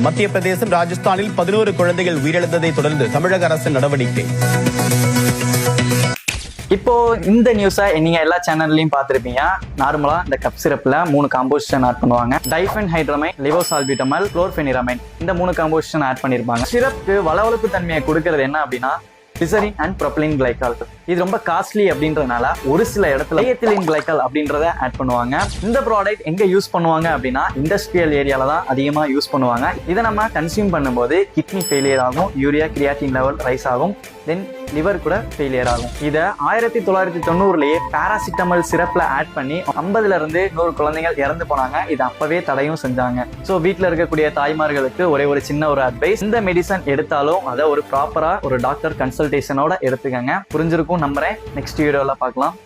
மத்திய பிரதேசம், ராஜஸ்தானில் 11 குழந்தைகள் உயிரிழந்ததை தொடர்ந்து தமிழக அரசு நடவடிக்கை. இப்போ இந்த நியூஸை நீங்க எல்லா சேனல்லையும் பார்த்திருப்பீங்க. நார்மலா இந்த கப் சிரப்ல 3 காம்போசிஷன் ஆட் பண்ணுவாங்க. டைஃபென்ஹைட்ரமைன், லிவோசால்பியூட்டமல், குளோர்பெனிரமைன், இந்த 3 காம்போசிஷன் ஆட் பண்ணிருப்பாங்க. சிரப்க்கு வளவளப்பு தன்மையை கொடுக்கறது என்ன அப்படின்னா கிளிசரின் அண்ட் ப்ரொபைலின் கிளைக்கால். இது ரொம்ப காஸ்ட்லி அப்படின்றதுனால ஒரு சில இடத்துல எத்திலீன் கிளைக்கால் அப்படின்றத ஆட் பண்ணுவாங்க. இந்த ப்ராடக்ட் எங்க யூஸ் பண்ணுவாங்க அப்படின்னா இண்டஸ்ட்ரியல் ஏரியால தான் அதிகமா யூஸ் பண்ணுவாங்க. இதை நம்ம கன்சியூம் பண்ணும்போது கிட்னி ஃபெயிலியர் ஆகும், யூரியா கிரியாட்டின் லெவல் ரைஸ் ஆகும், தென் லிவர் கூட ஃபெயிலியர் ஆகும். இதை 1990லயே பாராசிட்டமல் சிரப்ல ஆட் பண்ணி 50ல இருந்து 100 குழந்தைகள் இறந்து போனாங்க. இது அப்பவே தடையும் செஞ்சாங்க. ஸோ வீட்டில் இருக்கக்கூடிய தாய்மார்களுக்கு ஒரே ஒரு சின்ன ஒரு அட்வைஸ், இந்த மெடிசன் எடுத்தாலும் அதை ஒரு ப்ராப்பரா ஒரு டாக்டர் கன்சல்டேஷனோட எடுத்துக்கங்க. புரிஞ்சிருக்கும் நம்புறேன். நெக்ஸ்ட் வீடியோல பார்க்கலாம்.